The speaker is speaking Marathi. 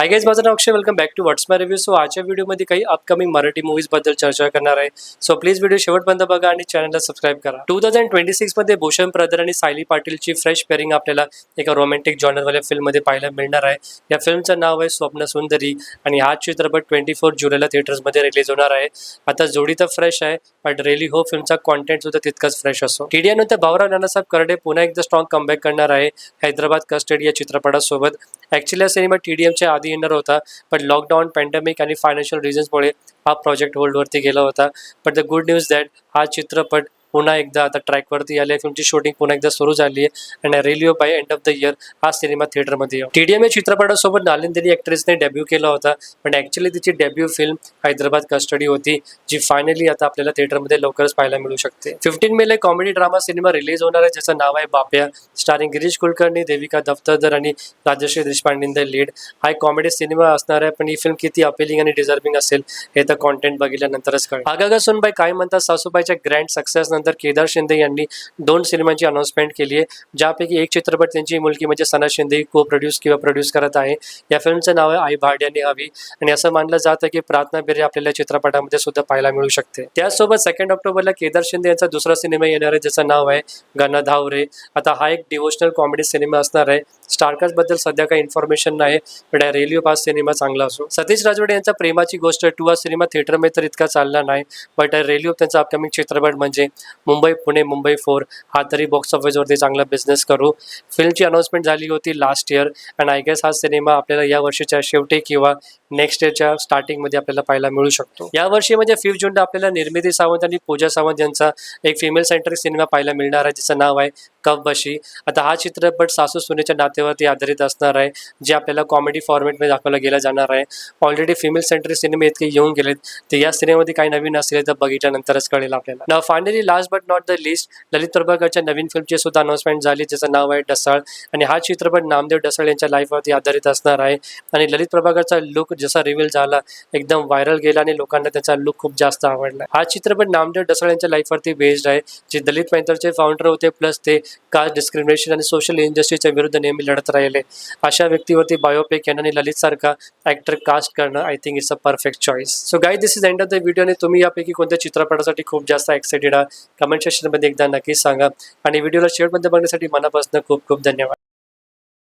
हाय गाइस, माझं नाव Akshay. Welcome back to what's my review. So आजच्या व्हिडिओमध्ये काही अपकमिंग मराठी मूवीज बद्दल चर्चा करणार आहे. सो प्लीज व्हिडिओ शेवटपर्यंत बघा आणि चॅनलला सबस्क्राईब करा. 2026 मध्ये भूषण ब्रदर आणि सायली पाटीलची फ्रेश पेअरिंग आपल्याला एका रोमॅन्टिक जॉनरवाल्या फिल्ममध्ये पाहायला मिळणार आहे. या फिल्मचं नाव आहे स्वप्न सुंदरी आणि हा चित्रपट 24 जुलैला थिएटर्समध्ये रिलीज होणार आहे. आता जोडी तर फ्रेश आहे, बट रिअली हो फिल्मचा कॉन्टेंट सुद्धा तितकाच फ्रेश असो. टीडीआय नंतर भाऊराव नानासाहेब करडे पुन्हा एकदा स्ट्रॉंग कमबॅक करणार आहे हैदराबाद कस्टडी या चित्रपटासोबत. ॲक्च्युली हा सिनेमा TDMच्या आधी येणार होता, पण लॉकडाऊन, पॅन्डेमिक आणि फायनान्शियल रिझन्समुळे हा प्रोजेक्ट होल्डवरती गेला होता. But the good news that हा चित्रपट पुन्हा एकदा आता ट्रॅकवरती आले. फिल्मची शूटिंग पुन्हा एकदा सुरू झाली आहे आणि release by end of the year हा सिनेमा थिएटरमध्ये येईल. TDM या चित्रपटासोबत नालिंदरी ॲक्ट्रेसने डेब्यू केला होता, पण ॲक्च्युली तिची डेब्यू फिल्म हैदराबाद कस्टडी होती, जी फायनली आता आपल्याला थिएटरमध्ये लवकरच पाहायला मिळू शकते. 15 मेला कॉमेडी ड्रामा सिनेमा रिलीज होणार आहे, ज्याचं नाव आहे बाप्या. स्टारिंग गिरीश कुलकर्णी, देविका दफ्तरदर आणि Rajshri Deshpande in the lead. हा एक कॉमेडी सिनेमा असणार आहे, पण ही फिल्म किती अपिलिंग आणि डिझर्विंग असेल हे तर कॉन्टेंट बघितल्यानंतरच कळेल. आगागा सुनबाई काय म्हणतात सासूबाईच्या ग्रँड सक्सेस नंतर केदार शिंदे यांनी 2 सिनेमांची अनाउन्समेंट केली आहे, ज्यापैकी एक चित्रपट त्यांची मुलगी म्हणजे सना शिंदे को प्रोड्यूस किंवा प्रोड्यूस करत आहे. या फिल्मचं नाव आहे आई भाड्याने हवी आणि असं मानलं जातं की प्रार्थना बिर्रे आपल्याला चित्रपटामध्ये सुद्धा पाहायला मिळू शकते. त्याचसोबत 2 ऑक्टोबरला केदार शिंदे यांचा दुसरा सिनेमा येणार आहे, ज्याचं नाव आहे गाना धाव रे. आता हा एक डिवोशनल कॉमेडी सिनेमा असणार आहे. स्टारकास्ट बद्दल सध्या काही इन्फॉर्मेशन नाही, पण रेलिओ पास सिनेमा चांगला असो. सतीश राजवडे यांचा प्रेमाची गोष्ट 2 हा सिनेमा थिएटरमध्ये तर इतका चालला नाही, बट रेलिओ त्यांचा अपकमिंग चित्रपट म्हणजे मुंबई पुणे मुंबई 4 हा तरी बॉक्स ऑफिसवरती चांगला बिझनेस करू. फिल्मची अनाउन्समेंट झाली होती last year and I guess हा सिनेमा आपल्याला या वर्षीच्या शेवटी किंवा नेक्स्ट इयरच्या स्टार्टिंगमध्ये आपल्याला पाहायला मिळू शकतो. या वर्षी म्हणजे 5 जूनला आपल्याला निर्मिती सावंत आणि पूजा सावंत यांचा एक फिमेल सेंट्रिक सिनेमा पाहायला मिळणार आहे, ज्याचं नाव आहे कब बशी. आता हा चित्रपट सासू सुनेच्या नात्यावरती आधारित असणार आहे, जे आपल्याला कॉमेडी फॉर्मॅटमध्ये दाखवला गेला जाणार आहे. ऑलरेडी फिमेल सेंट्रिक सिनेमे इतके येऊन गेलेत, तर या सिनेमामध्ये काही नवीन असेल तर बघितल्यानंतरच कळेल आपल्याला. Now finally last but not the least, Lalit प्रभाकरच्या नवीन फिल्मची सुद्धा अनाउन्समेंट झाली, ज्याचं नाव आहे ढसाळ आणि हा चित्रपट नामदेव ढसाळ यांच्या लाईफवरती आधारित असणार आहे. आणि ललित प्रभाकरचा लुक जसा रिव्हील झाला एकदम व्हायरल गेला आणि लोकांना त्याचा लुक खूप जास्त आवडला. हा चित्रपट नामदेव ढसाळ यांच्या लाईफवरती बेस्ड आहे, जे दलित पॅन्थरचे फाउंडर होते, प्लस ते कास्ट डिस्क्रिमिनेशन आणि सोशल इनजस्टिसच्या विरुद्ध नेहमी लढत राहिले. अशा व्यक्तीवरती बायोपिक यांना ललित सारखा ॲक्टर कास्ट करणं I think it's a perfect choice. So guys, this is end of the video. आणि तुम्ही यापैकी कोणत्या चित्रपटासाठी खूप जास्त एक्साइटेड आहात कमेंट सेक्शनमध्ये एकदा नक्कीच सांगा आणि व्हिडिओला शेवटपर्यंत बघण्यासाठी मनापासून खूप खूप धन्यवाद.